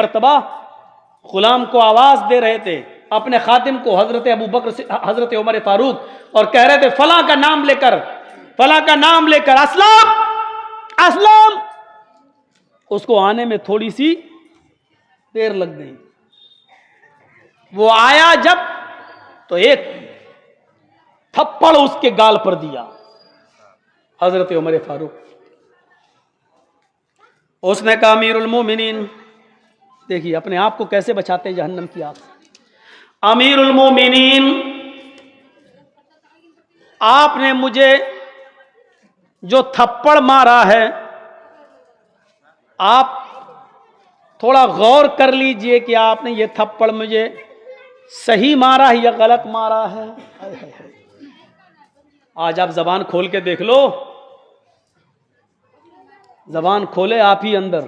مرتبہ غلام کو آواز دے رہے تھے، اپنے خادم کو حضرت ابو بکر سے حضرت عمر فاروق، اور کہہ رہے تھے فلاں کا نام لے کر، فلاں کا نام لے کر اسلام اسلام. اس کو آنے میں تھوڑی سی دیر لگ گئی. وہ آیا جب تو ایک تھپڑ اس کے گال پر دیا حضرت عمر فاروق. اس نے کہا امیر المومنین، دیکھیے اپنے آپ کو کیسے بچاتے ہیں جہنم کی آگ سے. امیر المومنین، آپ نے مجھے جو تھپڑ مارا ہے، آپ تھوڑا غور کر لیجئے کہ آپ نے یہ تھپڑ مجھے صحیح مارا ہے یا غلط مارا ہے. آج آپ زبان کھول کے دیکھ لو، زبان کھولے آپ ہی اندر.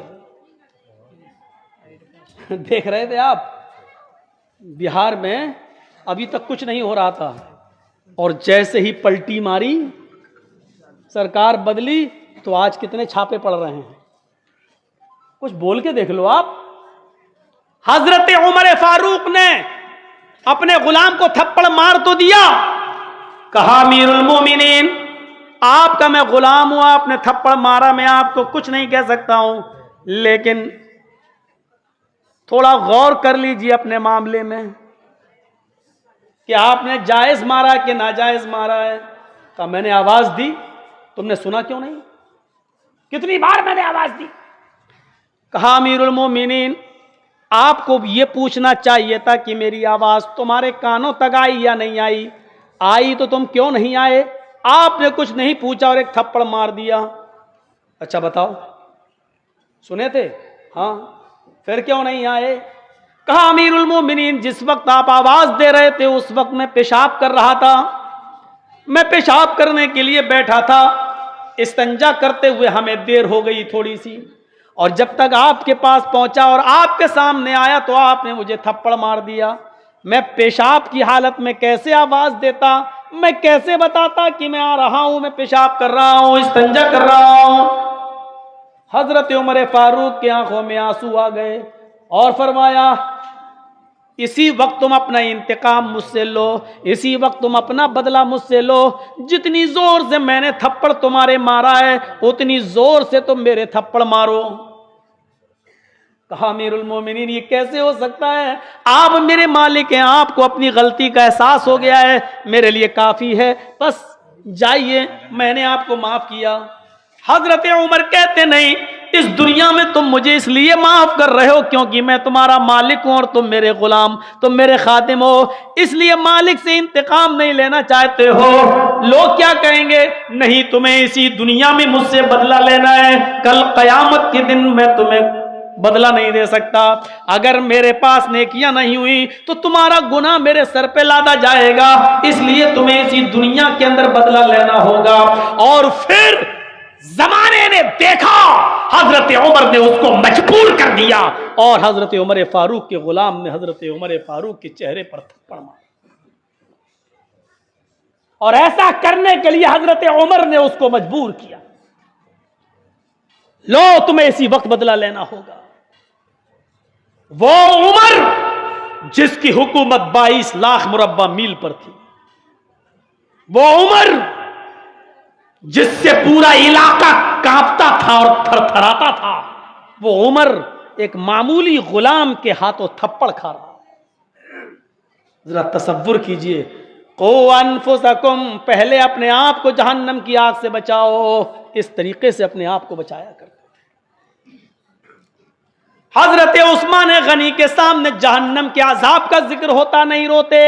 دیکھ رہے تھے آپ بہار میں ابھی تک کچھ نہیں ہو رہا تھا، اور جیسے ہی پلٹی ماری، سرکار بدلی، تو آج کتنے چھاپے پڑ رہے ہیں. کچھ بول کے دیکھ لو آپ. حضرت عمر فاروق نے اپنے غلام کو تھپڑ مار تو دیا، کہا امیر المومنین آپ کا میں غلام ہوں، آپ نے تھپڑ مارا، میں آپ کو کچھ نہیں کہہ سکتا ہوں، لیکن تھوڑا غور کر لیجیے اپنے معاملے میں کہ آپ نے جائز مارا کہ ناجائز مارا ہے. کہا میں نے آواز دی، تم نے سنا کیوں نہیں؟ کتنی بار میں نے آواز دی. کہا امیر المومنین آپ کو یہ پوچھنا چاہیے تھا کہ میری آواز تمہارے کانوں تک آئی یا نہیں آئی. آئی تو تم کیوں نہیں آئے؟ آپ نے کچھ نہیں پوچھا اور ایک تھپڑ مار دیا. اچھا بتاؤ، سنے تھے؟ ہاں. پھر کیوں نہیں آئے؟ کہا امیر المومنین جس وقت آپ آواز دے رہے تھے اس وقت میں پیشاب کر رہا تھا، میں پیشاب کرنے کے لیے بیٹھا تھا، استنجا کرتے ہوئے ہمیں دیر ہو گئی تھوڑی سی، اور جب تک آپ کے پاس پہنچا اور آپ کے سامنے آیا تو آپ نے مجھے تھپڑ مار دیا. میں پیشاب کی حالت میں کیسے آواز دیتا، میں کیسے بتاتا کہ میں آ رہا ہوں، میں پیشاب کر رہا ہوں، استنجا کر رہا ہوں. حضرت عمر فاروق کی آنکھوں میں آنسو آ گئے اور فرمایا اسی وقت تم اپنا انتقام مجھ سے لو، اسی وقت تم اپنا بدلہ مجھ سے لو. جتنی زور سے میں نے تھپڑ تمہارے مارا ہے اتنی زور سے تم میرے تھپڑ مارو. کہا امیر المومنین یہ کیسے ہو سکتا ہے؟ آپ میرے مالک ہیں، آپ کو اپنی غلطی کا احساس ہو گیا ہے، میرے لیے کافی ہے، بس جائیے، میں نے آپ کو معاف کیا. حضرت عمر کہتے نہیں، اس دنیا میں تم مجھے اس لیے معاف کر رہے ہو کیونکہ میں تمہارا مالک ہوں اور تم میرے غلام، تم میرے خادم ہو، اس لیے مالک سے انتقام نہیں لینا چاہتے ہو. لوگ کیا کہیں گے؟ نہیں، تمہیں اسی دنیا میں مجھ سے بدلہ لینا ہے، کل قیامت کے دن میں تمہیں بدلہ نہیں دے سکتا. اگر میرے پاس نیکیاں نہیں ہوئی تو تمہارا گناہ میرے سر پہ لادا جائے گا، اس لیے تمہیں اسی دنیا کے اندر بدلہ لینا ہوگا. اور پھر زمانے نے دیکھا حضرت عمر نے اس کو مجبور کر دیا، اور حضرت عمر فاروق کے غلام نے حضرت عمر فاروق کے چہرے پر تھپڑ مارا. اور ایسا کرنے کے لیے حضرت عمر نے اس کو مجبور کیا. لو تمہیں اسی وقت بدلہ لینا ہوگا. وہ عمر جس کی حکومت 22 لاکھ مربع میل پر تھی، وہ عمر جس سے پورا علاقہ کانپتا تھا اور تھر تھراتا تھا، وہ عمر ایک معمولی غلام کے ہاتھوں تھپڑ کھا رہا. ذرا تصور کیجئے، قو انفسکم، پہلے اپنے آپ کو جہنم کی آگ سے بچاؤ. اس طریقے سے اپنے آپ کو بچایا کرتے. حضرت عثمان غنی کے سامنے جہنم کے عذاب کا ذکر ہوتا نہیں روتے،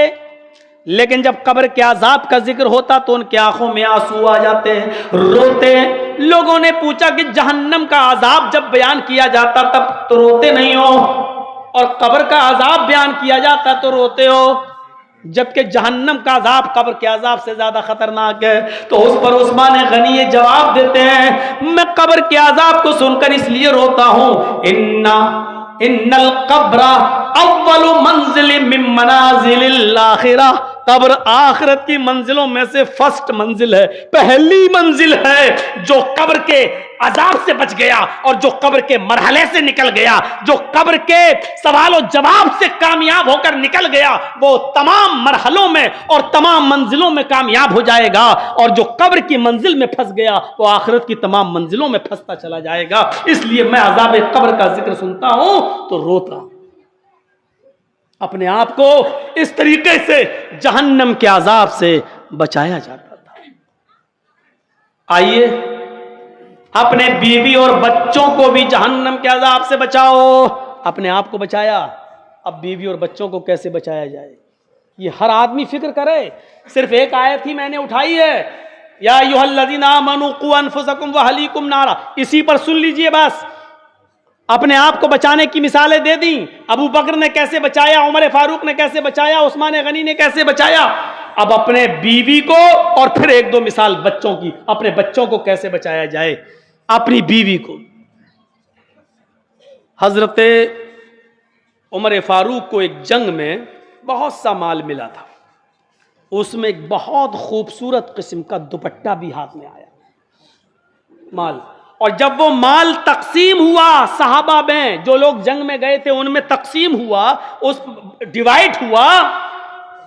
لیکن جب قبر کے عذاب کا ذکر ہوتا تو ان کی آنکھوں میں آنسو آ جاتے، روتے. لوگوں نے پوچھا کہ جہنم کا عذاب جب بیان کیا جاتا تب تو روتے نہیں ہو، اور قبر کا عذاب بیان کیا جاتا تو روتے ہو، جبکہ جہنم کا عذاب قبر کے عذاب سے زیادہ خطرناک ہے. تو اس پر عثمان غنی یہ جواب دیتے ہیں، میں قبر کے عذاب کو سن کر اس لیے روتا ہوں، ان القبر اول منزل من منازل الاخرہ، قبر آخرت کی منزلوں میں سے فرسٹ منزل ہے، پہلی منزل ہے۔ جو قبر کے عذاب سے بچ گیا اور جو قبر کے مرحلے سے نکل گیا، جو قبر کے سوال و جواب سے کامیاب ہو کر نکل گیا، وہ تمام مرحلوں میں اور تمام منزلوں میں کامیاب ہو جائے گا، اور جو قبر کی منزل میں پھنس گیا وہ آخرت کی تمام منزلوں میں پھنستا چلا جائے گا۔ اس لیے میں عذاب قبر کا ذکر سنتا ہوں تو روتا ہوں، اپنے آپ کو اس طریقے سے جہنم کے عذاب سے بچایا جاتا تھا۔ آئیے اپنے بیوی اور بچوں کو بھی جہنم کے عذاب سے بچاؤ۔ اپنے آپ کو بچایا، اب بیوی اور بچوں کو کیسے بچایا جائے، یہ ہر آدمی فکر کرے۔ صرف ایک آیت ہی میں نے اٹھائی ہے، یا ایھا الذین آمنوا قوا انفسکم واہلیکم نارا، اسی پر سن لیجئے بس۔ اپنے آپ کو بچانے کی مثالیں دے دیں، ابو بکر نے کیسے بچایا، عمر فاروق نے کیسے بچایا، عثمان غنی نے کیسے بچایا۔ اب اپنے بیوی کو، اور پھر ایک دو مثال بچوں کی، اپنے بچوں کو کیسے بچایا جائے۔ اپنی بیوی کو، حضرت عمر فاروق کو ایک جنگ میں بہت سا مال ملا تھا، اس میں ایک بہت خوبصورت قسم کا دوپٹہ بھی ہاتھ میں آیا مال، اور جب وہ مال تقسیم ہوا صحابہ میں، جو لوگ جنگ میں گئے تھے ان میں تقسیم ہوا، اس ڈیوائڈ ہوا،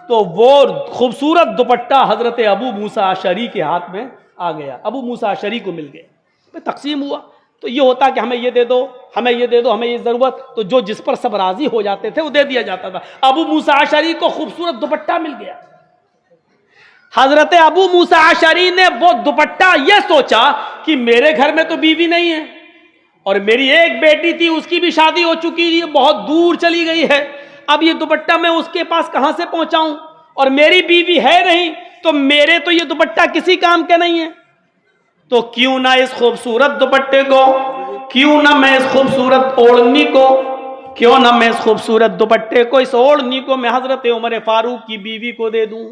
تو وہ خوبصورت دوپٹہ حضرت ابو موسیٰ اشعری کے ہاتھ میں آ گیا، ابو موسیٰ اشعری کو مل گیا۔ تقسیم ہوا تو یہ ہوتا کہ ہمیں یہ دے دو، ہمیں یہ دے دو، ہمیں یہ ضرورت، تو جو جس پر سب راضی ہو جاتے تھے وہ دے دیا جاتا تھا۔ ابو موسیٰ اشعری کو خوبصورت دوپٹہ مل گیا۔ حضرت ابو موسیٰ اشعری نے وہ دوپٹہ یہ سوچا کہ میرے گھر میں تو بیوی نہیں ہے، اور میری ایک بیٹی تھی اس کی بھی شادی ہو چکی ہے، بہت دور چلی گئی ہے، اب یہ دوپٹہ میں اس کے پاس کہاں سے پہنچاؤں، اور میری بیوی ہے نہیں، تو میرے تو یہ دوپٹہ کسی کام کے نہیں ہے، تو کیوں نہ اس خوبصورت دوپٹے کو، کیوں نہ میں اس خوبصورت اوڑھنی کو، کیوں نہ میں اس خوبصورت دوپٹے کو، اس اوڑھنی کو میں حضرت عمر فاروق کی بیوی کو دے دوں۔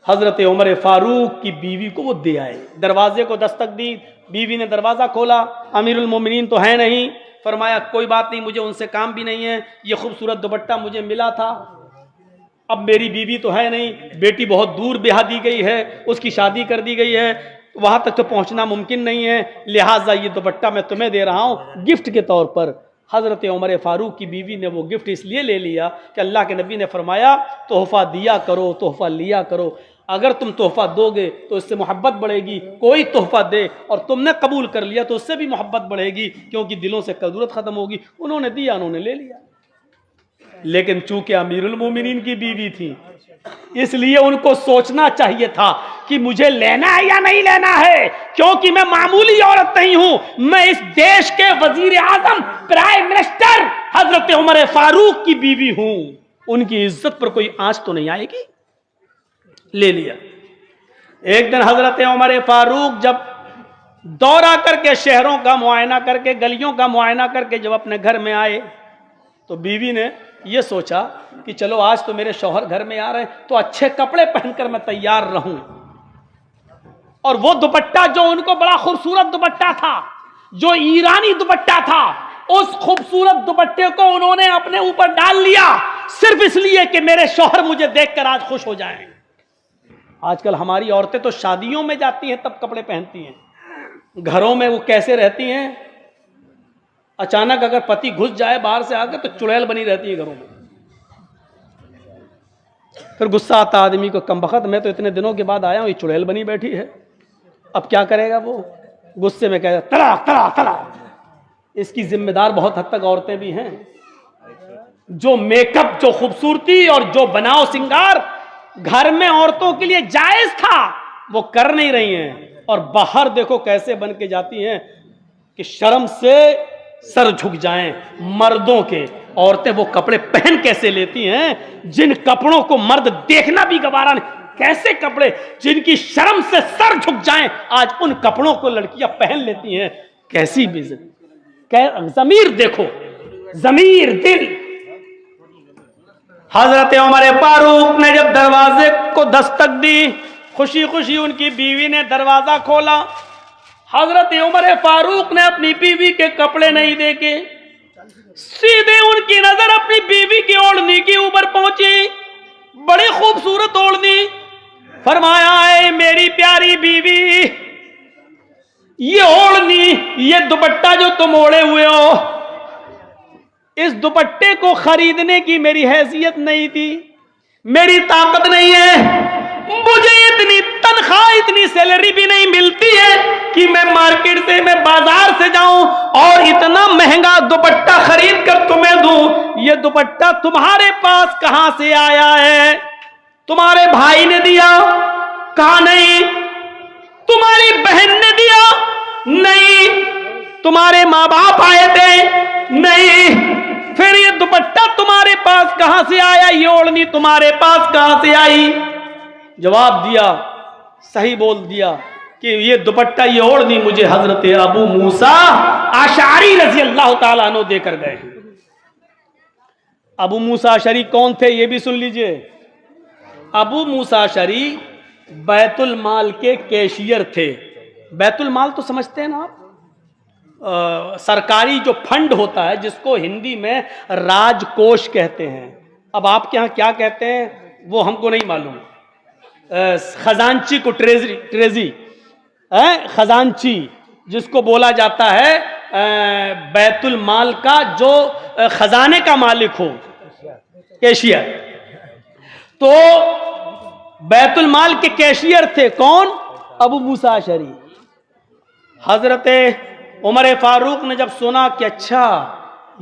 حضرت عمر فاروق کی بیوی کو وہ دے آئے، دروازے کو دستک دی، بیوی نے دروازہ کھولا، امیر المومنین تو ہے نہیں، فرمایا کوئی بات نہیں، مجھے ان سے کام بھی نہیں ہے، یہ خوبصورت دوپٹہ مجھے ملا تھا، اب میری بیوی تو ہے نہیں، بیٹی بہت دور بیاہ دی گئی ہے، اس کی شادی کر دی گئی ہے، وہاں تک تو پہنچنا ممکن نہیں ہے، لہٰذا یہ دوپٹہ میں تمہیں دے رہا ہوں گفٹ کے طور پر۔ حضرت عمر فاروق کی بیوی نے وہ گفٹ اس لیے لے لیا کہ اللہ کے نبی نے فرمایا تحفہ دیا کرو، تحفہ لیا کرو، اگر تم تحفہ دو گے تو اس سے محبت بڑھے گی، کوئی تحفہ دے اور تم نے قبول کر لیا تو اس سے بھی محبت بڑھے گی، کیونکہ دلوں سے کدورت ختم ہوگی۔ انہوں نے دیا، انہوں نے لے لیا، لیکن چونکہ امیر المومنین کی بیوی تھی اس لیے ان کو سوچنا چاہیے تھا کہ مجھے لینا ہے یا نہیں لینا ہے، کیونکہ میں معمولی عورت نہیں ہوں، میں اس دیش کے وزیر اعظم، پرائم منسٹر حضرت عمر فاروق کی بیوی ہوں، ان کی عزت پر کوئی آنچ تو نہیں آئے گی۔ لے لیا۔ ایک دن حضرت عمر فاروق جب دورہ کر کے، شہروں کا معائنہ کر کے، گلیوں کا معائنہ کر کے جب اپنے گھر میں آئے تو بیوی نے یہ سوچا کہ چلو آج تو میرے شوہر گھر میں آ رہے ہیں تو اچھے کپڑے پہن کر میں تیار رہوں، اور وہ دوپٹہ جو ان کو بڑا خوبصورت دوپٹہ تھا، جو ایرانی دوپٹہ تھا، اس خوبصورت دوپٹے کو انہوں نے اپنے اوپر ڈال لیا، صرف اس لیے کہ میرے شوہر مجھے دیکھ کر آج خوش ہو جائیں۔ آج کل ہماری عورتیں تو شادیوں میں جاتی ہیں تب کپڑے پہنتی ہیں، گھروں میں وہ کیسے رہتی ہیں، اچانک اگر پتی گھس جائے باہر سے آ کے تو چڑیل بنی رہتی ہے گھروں میں، پھر غصہ آتا آدمی کو، کم بخت میں تو اتنے دنوں کے بعد آیا ہوں، یہ چڑیل بنی بیٹھی ہے، اب کیا کرے گا وہ، غصے میں کہے گا طلاق طلاق طلاق۔ اس کی ذمہ دار بہت حد تک عورتیں بھی ہیں، جو میک اپ، جو خوبصورتی اور جو بناؤ سنگار گھر میں عورتوں کے لیے جائز تھا وہ کر نہیں رہی ہیں، اور باہر دیکھو کیسے بن کے جاتی ہیں کہ شرم سے سر جھک جائیں مردوں کے۔ عورتیں وہ کپڑے پہن کیسے لیتی ہیں جن کپڑوں کو مرد دیکھنا بھی گوارا نہیں، کیسے کپڑے جن کی شرم سے سر جھک جائیں، آج ان کپڑوں کو لڑکیاں پہن لیتی ہیں، کیسی بےعزتی، ضمیر دیکھو، ضمیر، دل۔ حضرت عمر فاروق نے جب دروازے کو دستک دی، خوشی خوشی ان کی بیوی نے دروازہ کھولا، حضرت عمر فاروق نے اپنی بیوی کے کپڑے نہیں دیکھے، سیدھے ان کی نظر اپنی بیوی کی اوڑھنی کے اوپر پہنچی، بڑی خوبصورت اوڑھنی. فرمایا اے میری پیاری بیوی، یہ اوڑھنی، یہ دوپٹہ جو تم اوڑھے ہوئے ہو، اس دوپٹے کو خریدنے کی میری حیثیت نہیں تھی، میری طاقت نہیں ہے، مجھے اتنی تنخواہ، اتنی سیلری بھی نہیں ملتی ہے کہ میں مارکیٹ سے، میں بازار سے جاؤں اور اتنا مہنگا دوپٹہ خرید کر تمہیں دوں. یہ دوپٹہ تمہارے پاس کہاں سے آیا ہے؟ تمہارے بھائی نے دیا؟ کہا نہیں. تمہاری بہن نے دیا؟ نہیں. تمہارے ماں باپ آئے تھے؟ نہیں. پھر یہ دوپٹہ تمہارے پاس کہاں سے آیا؟ یہ اوڑھنی تمہارے پاس کہاں سے آئی؟ جواب دیا، صحیح بول دیا کہ یہ دوپٹہ، یہ اوڑھنی مجھے حضرت ابو موسیٰ اشعری رضی اللہ تعالیٰ عنہ دے کر گئے. ابو موسیٰ اشعری کون تھے یہ بھی سن لیجئے. ابو موسیٰ اشعری بیت المال کے کیشیئر تھے. بیت المال تو سمجھتے ہیں نا آپ، سرکاری جو فنڈ ہوتا ہے جس کو ہندی میں راج کوش کہتے ہیں. اب آپ کے ہاں کیا کہتے ہیں وہ ہم کو نہیں معلوم. خزانچی کو ٹریزی خزانچی جس کو بولا جاتا ہے بیت المال کا جو خزانے کا مالک ہو، کیشیئر. تو بیت المال کے کیشیئر تھے کون؟ ابو موسیٰ اشعری. حضرت عمر فاروق نے جب سنا کہ اچھا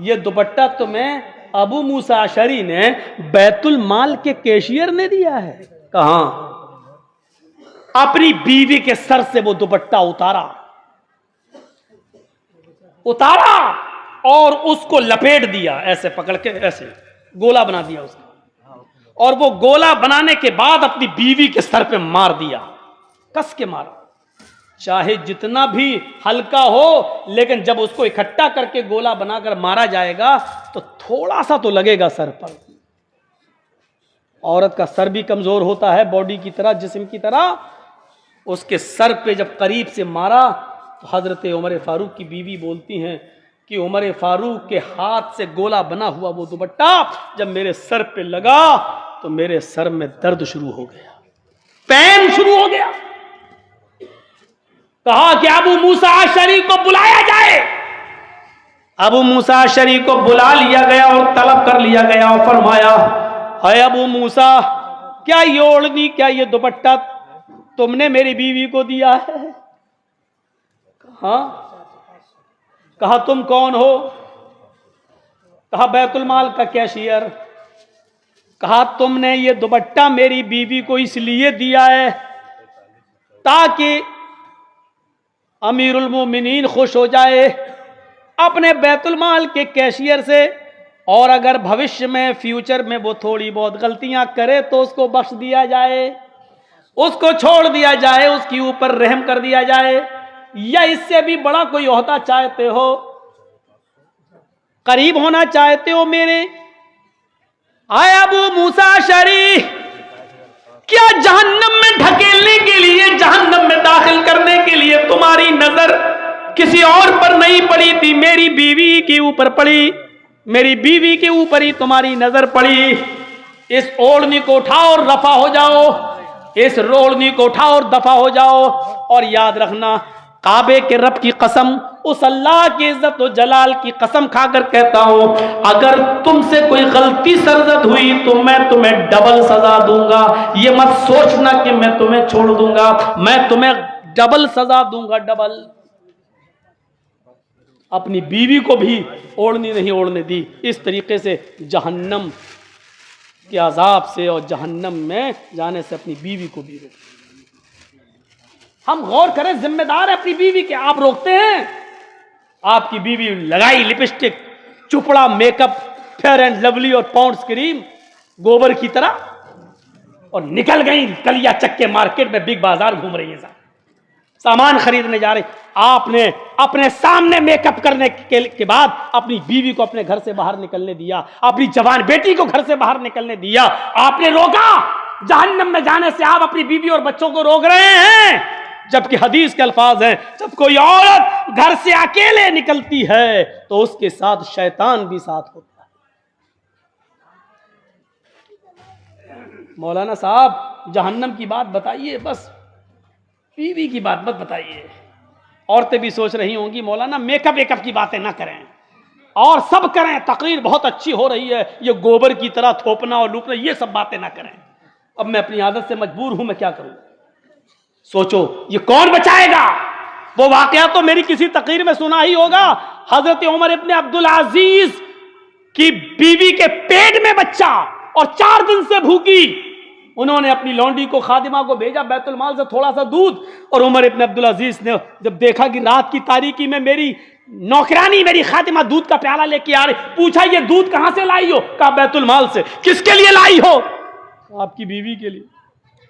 یہ دوپٹہ تمہیں ابو موسیٰ اشعری نے بیت المال کے کیشیئر نے دیا ہے، کہاں؟ اپنی بیوی کے سر سے وہ دوپٹہ اتارا اور اس کو لپیٹ دیا، ایسے پکڑ کے ایسے گولا بنا دیا اس کا، اور وہ گولا بنانے کے بعد اپنی بیوی کے سر پہ مار دیا، کس کے مارا. چاہے جتنا بھی ہلکا ہو لیکن جب اس کو اکٹھا کر کے گولا بنا کر مارا جائے گا تو تھوڑا سا تو لگے گا سر پر. عورت کا سر بھی کمزور ہوتا ہے باڈی کی طرح، جسم کی طرح. اس کے سر پہ جب قریب سے مارا تو حضرت عمر فاروق کی بیوی بولتی ہیں کہ عمر فاروق کے ہاتھ سے گولا بنا ہوا وہ دوپٹہ جب میرے سر پہ لگا تو میرے سر میں درد شروع ہو گیا، پین شروع ہو گیا. کہا کہ ابو موسیٰ اشعری کو بلایا جائے. ابو موسیٰ اشعری کو بلا لیا گیا اور طلب کر لیا گیا اور فرمایا، اے ابو موسیٰ، کیا یہ اوڑھنی، کیا یہ دوپٹہ تم نے میری بیوی کو دیا ہے؟ کہا تم کون ہو؟ کہا بیت المال کا کیشیئر. کہا تم نے یہ دوپٹہ میری بیوی کو اس لیے دیا ہے تاکہ امیر المومنین خوش ہو جائے اپنے بیت المال کے کیشیئر سے، اور اگر بھوشیہ میں، فیوچر میں وہ تھوڑی بہت غلطیاں کرے تو اس کو بخش دیا جائے، اس کو چھوڑ دیا جائے، اس کے اوپر رحم کر دیا جائے. یا اس سے بھی بڑا کوئی عہدہ چاہتے ہو، قریب ہونا چاہتے ہو میرے؟ آئے ابو موسیٰ اشعری، کیا جہنم میں ڈھکیلنے کے لیے، جہنم میں داخل کرنے کے لیے تمہاری نظر کسی اور پر نہیں پڑی تھی، میری بیوی کے اوپر پڑی، میری بیوی کے اوپر ہی تمہاری نظر پڑی. اس اوڑھنی کو اٹھاؤ اور رفع ہو جاؤ، اس روڑنی کو اٹھاؤ اور دفع ہو جاؤ. اور یاد رکھنا، کعبے کے رب کی قسم، اس اللہ کی عزت و جلال کی قسم کھا کر کہتا ہوں، اگر تم سے کوئی غلطی سرزد ہوئی تو میں تمہیں ڈبل سزا دوں گا. یہ مت سوچنا کہ میں تمہیں چھوڑ دوں گا، میں تمہیں ڈبل سزا دوں گا، ڈبل. اپنی بیوی کو بھی اوڑھنی نہیں اوڑھنے دی. اس طریقے سے جہنم کے عذاب سے اور جہنم میں جانے سے اپنی بیوی کو بھی روکتے. ہم غور کریں، ذمہ دار ہے اپنی بیوی کے. آپ روکتے ہیں؟ آپ کی بیوی لگائی لپسٹک، چپڑا make up, Fair and Lovely اور پاؤنڈز کریم گوبر کی طرح، اور نکل گئی کلیا چکے مارکیٹ میں، بگ بازار گھوم رہی ہیں، سامان خریدنے جا رہے. آپ نے اپنے سامنے میک اپ کرنے کے بعد اپنی بیوی کو اپنے گھر سے باہر نکلنے دیا، اپنی جوان بیٹی کو گھر سے باہر نکلنے دیا، آپ نے روکا. جہنم میں جانے سے آپ اپنی بیوی اور بچوں کو روک رہے ہیں، جبکہ حدیث کے الفاظ ہیں، جب کوئی عورت گھر سے اکیلے نکلتی ہے تو اس کے ساتھ شیطان بھی ساتھ ہوتا ہے. مولانا صاحب جہنم کی بات بتائیے، بس بیوی کی بات مت بتائیے۔ عورتیں بھی سوچ رہی ہوں گی مولانا میک اپ کی باتیں نہ کریں اور سب کریں، تقریر بہت اچھی ہو رہی ہے، یہ گوبر کی طرح تھوپنا اور لوٹنا یہ سب باتیں نہ کریں۔ اب میں اپنی عادت سے مجبور ہوں، میں کیا کروں؟ سوچو یہ کون بچائے گا؟ وہ واقعہ تو میری کسی تقریر میں سنا ہی ہوگا، حضرت عمر ابن عبدالعزیز کی بیوی کے پیٹ میں بچہ اور 4 دن سے بھوکی، انہوں نے اپنی لونڈی کو خادمہ کو بھیجا بیت المال سے تھوڑا سا دودھ، اور عمر ابن عبدالعزیز نے جب دیکھا کہ رات کی تاریکی میں میری نوکرانی میری خادمہ دودھ کا پیالہ لے کے آ رہی، پوچھا یہ دودھ کہاں سے لائی ہو؟ کہا بیت المال سے۔ کس کے لیے لائی ہو؟ آپ کی بیوی کے لیے۔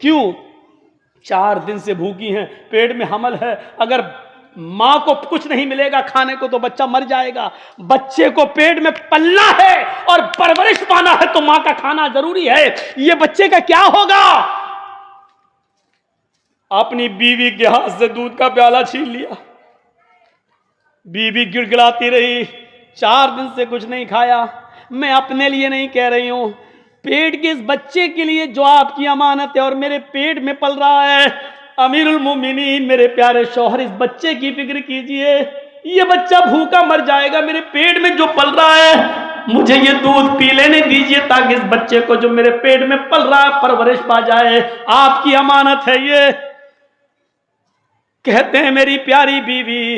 کیوں؟ 4 دن سے بھوکی ہیں، پیٹ میں حمل ہے، اگر ماں کو کچھ نہیں ملے گا کھانے کو تو بچہ مر جائے گا، بچے کو پیٹ میں پلنا ہے اور پرورش پانا ہے تو ماں کا کھانا ضروری ہے، یہ بچے کا کیا ہوگا؟ اپنی بیوی کے ہاتھ سے دودھ کا پیالہ چھین لیا، بیوی گڑ گڑاتی رہی، 4 دن سے کچھ نہیں کھایا۔ میں اپنے لیے نہیں کہہ رہی ہوں، پیٹ کے اس بچے کے لیے جو آپ کی امانت ہے اور میرے پیٹ میں پل رہا ہے، امیر المومنین میرے پیارے شوہر اس بچے کی فکر کیجئے، یہ بچہ بھوکا مر جائے گا، میرے پیٹ میں جو پل رہا ہے مجھے یہ دودھ پی لینے دیجئے تاکہ اس بچے کو جو میرے پیٹ میں پل رہا ہے پرورش پا جائے، آپ کی امانت ہے یہ۔ کہتے ہیں میری پیاری بیوی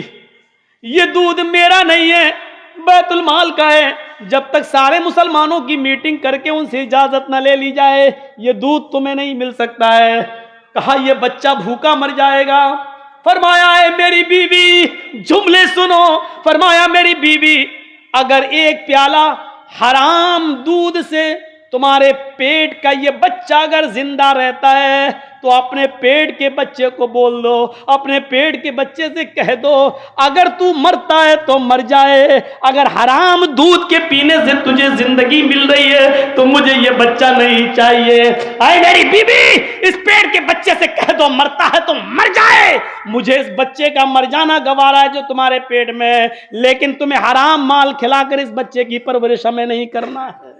یہ دودھ میرا نہیں ہے، بیت المال کا ہے، جب تک سارے مسلمانوں کی میٹنگ کر کے ان سے اجازت نہ لے لی جائے یہ دودھ تمہیں نہیں مل سکتا ہے۔ کہا یہ بچہ بھوکا مر جائے گا۔ فرمایا اے میری بیوی جملے سنو، فرمایا میری بیوی اگر ایک پیالہ حرام دودھ سے تمہارے پیٹ کا یہ بچہ اگر زندہ رہتا ہے تو اپنے پیٹ کے بچے کو بول دو، اپنے پیٹ کے بچے سے کہہ دو اگر تو مرتا ہے تو مر جائے، اگر حرام دودھ کے پینے سے تجھے زندگی مل رہی ہے تو مجھے یہ بچہ نہیں چاہیے۔ اے میری بیوی اس پیٹ کے بچے سے کہہ دو مرتا ہے تو مر جائے، مجھے اس بچے کا مر جانا گوارا ہے جو تمہارے پیٹ میں ہے، لیکن تمہیں حرام مال کھلا کر اس بچے کی پرورش ہمیں نہیں کرنا ہے۔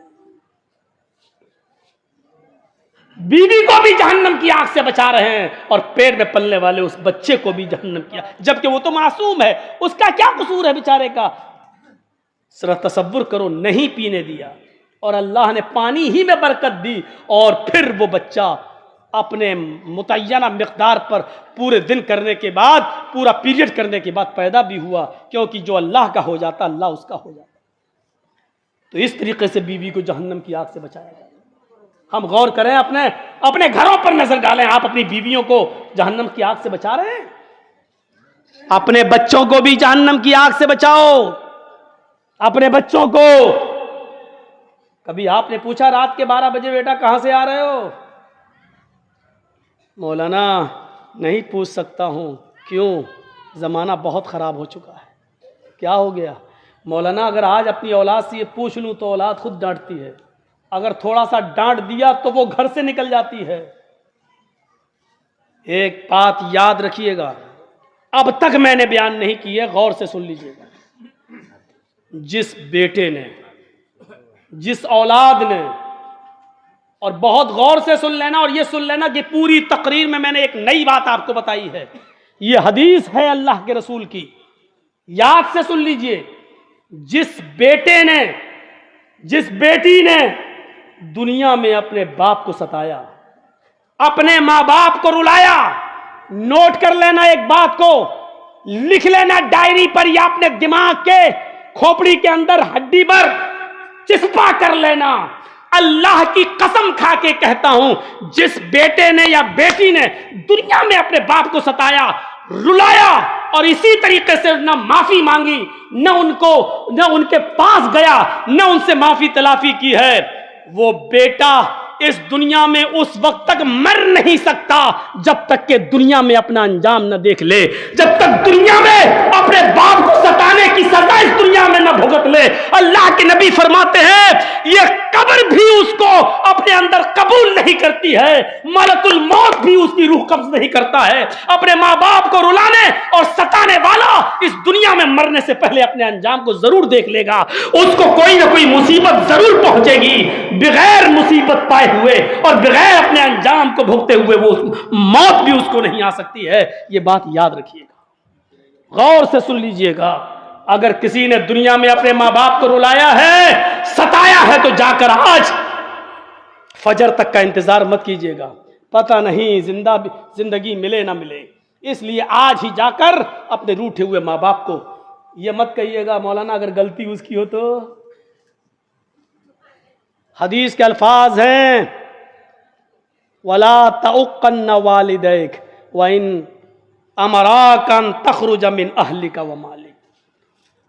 بیوی کو بھی جہنم کی آگ سے بچا رہے ہیں اور پیٹ میں پلنے والے اس بچے کو بھی جہنم کیا، جبکہ وہ تو معصوم ہے، اس کا کیا قصور ہے بیچارے کا؟ ذرا تصور کرو، نہیں پینے دیا اور اللہ نے پانی ہی میں برکت دی اور پھر وہ بچہ اپنے متعینہ مقدار پر پورے دن کرنے کے بعد، پورا پیریڈ کرنے کے بعد پیدا بھی ہوا، کیونکہ جو اللہ کا ہو جاتا اللہ اس کا ہو جاتا۔ تو اس طریقے سے بیوی کو جہنم کی آگ سے بچایا جائے۔ ہم غور کریں، اپنے گھروں پر نظر ڈالیں، آپ اپنی بیویوں کو جہنم کی آگ سے بچا رہے ہیں؟ اپنے بچوں کو بھی جہنم کی آگ سے بچاؤ، اپنے بچوں کو۔ کبھی آپ نے پوچھا رات کے 12 بجے بیٹا کہاں سے آ رہے ہو؟ مولانا نہیں پوچھ سکتا ہوں، کیوں؟ زمانہ بہت خراب ہو چکا ہے۔ کیا ہو گیا؟ مولانا اگر آج اپنی اولاد سے یہ پوچھ لوں تو اولاد خود ڈانٹتی ہے، اگر تھوڑا سا ڈانٹ دیا تو وہ گھر سے نکل جاتی ہے۔ ایک بات یاد رکھیے گا، اب تک میں نے بیان نہیں کی ہے، غور سے سن لیجیے گا۔ جس بیٹے نے، جس اولاد نے، اور بہت غور سے سن لینا اور یہ سن لینا کہ پوری تقریر میں نے ایک نئی بات آپ کو بتائی ہے، یہ حدیث ہے اللہ کے رسول کی، یاد سے سن لیجئے۔ جس بیٹے نے، جس بیٹی نے دنیا میں اپنے باپ کو ستایا، اپنے ماں باپ کو رلایا، نوٹ کر لینا ایک بات کو، لکھ لینا ڈائری پر یا اپنے دماغ کے کھوپڑی کے اندر ہڈی پر چسپا کر لینا، اللہ کی قسم کھا کے کہتا ہوں جس بیٹے نے یا بیٹی نے دنیا میں اپنے باپ کو ستایا، رلایا اور اسی طریقے سے نہ معافی مانگی، نہ ان کے پاس گیا، نہ ان سے معافی تلافی کی ہے، وہ بیٹا اس دنیا میں اس وقت تک مر نہیں سکتا جب تک کہ دنیا میں اپنا انجام نہ دیکھ لے، جب تک دنیا میں اپنے باپ کو ستانے کی سزا اس دنیا میں نہ بھگت لے۔ اللہ کے نبی فرماتے ہیں یہ قبر بھی اس کو اپنے اندر قبول نہیں کرتی ہے، ملک الموت بھی اس کی روح قبض نہیں کرتا ہے۔ اپنے ماں باپ کو رلانے اور ستانے والا اس دنیا میں مرنے سے پہلے اپنے انجام کو ضرور دیکھ لے گا، اس کو کوئی نہ کوئی مصیبت ضرور پہنچے گی۔ بغیر مصیبت پائے ہوئے اور بغیر اپنے انجام کو بھگتے ہوئے وہ موت بھی اس کو نہیں آ سکتی ہے. یہ بات یاد رکھیے گا, غور سے سن لیجئے گا. اگر کسی نے دنیا میں اپنے ماں باپ کو رلایا ہے, ستایا ہے, تو جا کر آج فجر تک کا انتظار مت کیجئے گا, پتہ نہیں زندگی ملے نہ ملے. اس لیے آج ہی جا کر اپنے روٹھے ہوئے ماں باپ کو, یہ مت کہیے گا مولانا اگر غلطی اس کی ہو تو. حدیث کے الفاظ ہیں وَلَا تَعُقَّنَّ وَالِدَيْكَ وَإِنْ أَمَرَاكَ أَنْ تَخْرُجَ مِنْ أَهْلِكَ وَمَالِكَ.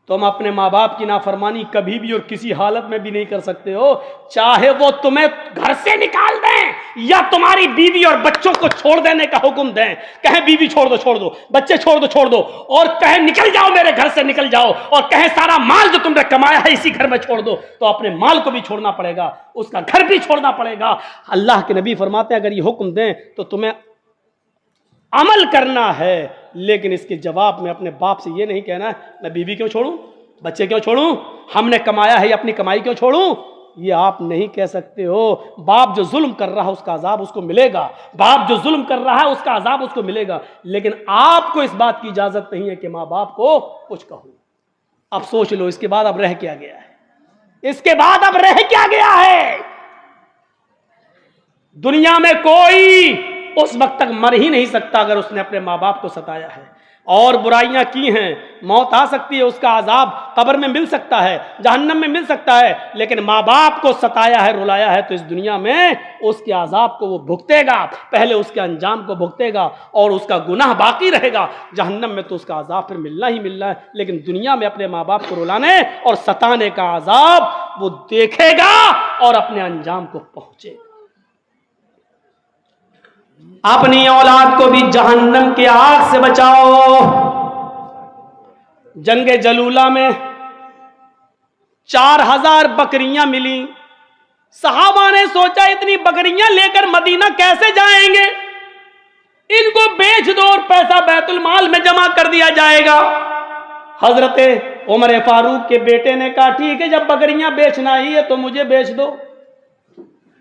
تم اپنے ماں باپ کی نافرمانی کبھی بھی اور کسی حالت میں بھی نہیں کر سکتے ہو, چاہے وہ تمہیں گھر سے نکال دیں یا تمہاری بیوی اور بچوں کو چھوڑ دینے کا حکم دیں. کہیں بیوی چھوڑ دو, بچے چھوڑ دو, اور کہیں نکل جاؤ میرے گھر سے نکل جاؤ, اور کہیں سارا مال جو تم نے کمایا ہے اسی گھر میں چھوڑ دو, تو اپنے مال کو بھی چھوڑنا پڑے گا, اس کا گھر بھی چھوڑنا پڑے گا. اللہ کے نبی فرماتے ہیں اگر یہ حکم دیں تو تمہیں عمل کرنا ہے, لیکن اس کے جواب میں اپنے باپ سے یہ نہیں کہنا ہے میں بیوی کیوں چھوڑوں, بچے کیوں چھوڑوں, ہم نے کمایا ہے اپنی کمائی کیوں چھوڑوں. یہ آپ نہیں کہہ سکتے ہو. باپ جو ظلم کر رہا ہے اس کا عذاب اس کو ملے گا, باپ جو ظلم کر رہا ہے اس کا عذاب اس کو ملے گا, لیکن آپ کو اس بات کی اجازت نہیں ہے کہ ماں باپ کو کچھ کہو. اب سوچ لو اس کے بعد اب رہ کیا گیا ہے, اس کے بعد اب رہ کیا گیا ہے. دنیا میں کوئی اس وقت تک مر ہی نہیں سکتا اگر اس نے اپنے ماں باپ کو ستایا ہے اور برائیاں کی ہیں. موت آ سکتی ہے, اس کا عذاب قبر میں مل سکتا ہے, جہنم میں مل سکتا ہے, لیکن ماں باپ کو ستایا ہے, رلایا ہے, تو اس دنیا میں اس کے عذاب کو وہ بھگتے گا, پہلے اس کے انجام کو بھگتے گا اور اس کا گناہ باقی رہے گا. جہنم میں تو اس کا عذاب پھر ملنا ہی ملنا ہے, لیکن دنیا میں اپنے ماں باپ کو رلانے اور ستانے کا عذاب وہ دیکھے گا اور اپنے انجام کو پہنچے گا. اپنی اولاد کو بھی جہنم کی آگ سے بچاؤ. جنگ جلولہ میں 4000 بکریاں ملی. صحابہ نے سوچا اتنی بکریاں لے کر مدینہ کیسے جائیں گے, ان کو بیچ دو اور پیسہ بیت المال میں جمع کر دیا جائے گا. حضرت عمر فاروق کے بیٹے نے کہا ٹھیک ہے, جب بکریاں بیچنا ہی ہے تو مجھے بیچ دو.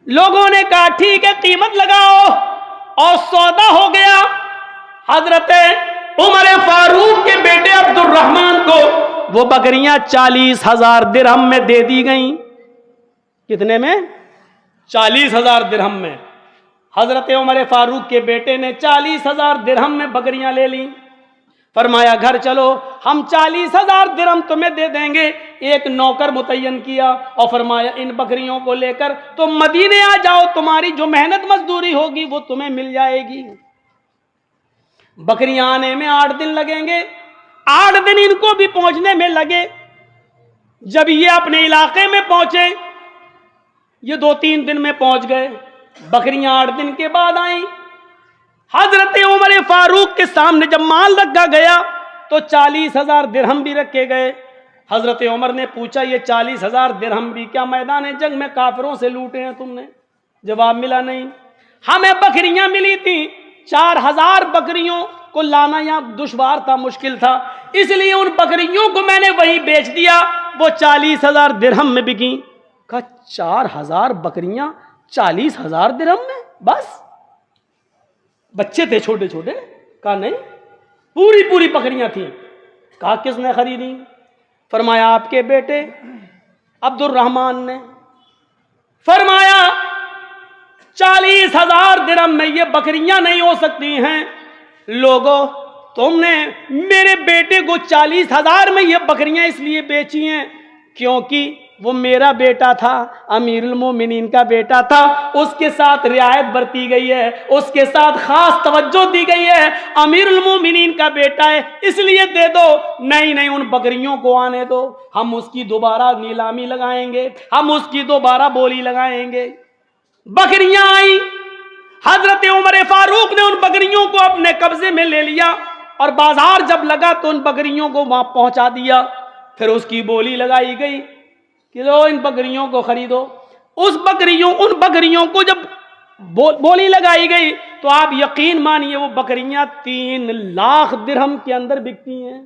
لوگوں نے کہا ٹھیک ہے قیمت لگاؤ, اور سودا ہو گیا. حضرت عمر فاروق کے بیٹے عبد الرحمن کو وہ بکریاں 40,000 درہم میں دے دی گئیں. کتنے میں؟ 40,000 درہم میں. حضرت عمر فاروق کے بیٹے نے 40,000 درہم میں بکریاں لے لیں. فرمایا گھر چلو, ہم 40,000 درہم تمہیں دے دیں گے. ایک نوکر متعین کیا اور فرمایا ان بکریوں کو لے کر تم مدینے آ جاؤ, تمہاری جو محنت مزدوری ہوگی وہ تمہیں مل جائے گی. بکریاں آنے میں 8 دن لگیں گے. 8 دن ان کو بھی پہنچنے میں لگے. جب یہ اپنے علاقے میں پہنچے, یہ 2-3 دن میں پہنچ گئے. بکریاں 8 دن کے بعد آئیں. حضرت عمر فاروق کے سامنے جب مال رکھا گیا تو 40,000 درہم بھی رکھے گئے. حضرت عمر نے پوچھا یہ 40,000 درہم بھی کیا میدان جنگ میں کافروں سے لوٹے ہیں تم نے؟ جواب ملا نہیں. ہمیں بکریاں ملی تھی, 4,000 بکریوں کو لانا یہاں دشوار تھا, مشکل تھا, اس لیے ان بکریوں کو میں نے وہی بیچ دیا, وہ 40,000 درہم میں بکی. کہا 4,000 بکریاں 40,000 درہم میں بس؟ بچے تھے چھوٹے چھوٹے. کہا نہیں, پوری بکریاں تھیں. کہا کس نے خریدی؟ فرمایا آپ کے بیٹے عبد الرحمن نے. فرمایا 40,000 درہم میں یہ بکریاں نہیں ہو سکتی ہیں. لوگوں, تم نے میرے بیٹے کو 40,000 میں یہ بکریاں اس لیے بیچی ہیں کیونکہ وہ میرا بیٹا تھا, امیر المومنین کا بیٹا تھا, اس کے ساتھ رعایت برتی گئی ہے, اس کے ساتھ خاص توجہ دی گئی ہے, امیر المومنین کا بیٹا ہے اس لیے دے دو. نہیں, ان بکریوں کو آنے دو, ہم اس کی دوبارہ نیلامی لگائیں گے, ہم اس کی دوبارہ بولی لگائیں گے. بکریاں آئیں. حضرت عمر فاروق نے ان بکریوں کو اپنے قبضے میں لے لیا اور بازار جب لگا تو ان بکریوں کو وہاں پہنچا دیا. پھر اس کی بولی لگائی گئی کہ لو ان بکریوں کو خریدو. ان بکریوں کو جب بولی لگائی گئی تو آپ یقین مانیے وہ بکریاں 3 لاکھ درہم کے اندر بکتی ہیں.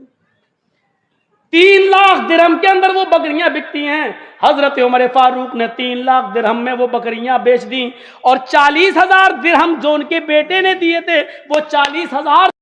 3 لاکھ درہم کے اندر وہ بکریاں بکتی ہیں. حضرت عمر فاروق نے 3 لاکھ درہم میں وہ بکریاں بیچ دیں، اور 40,000 درہم جو ان کے بیٹے نے دیے تھے وہ 40,000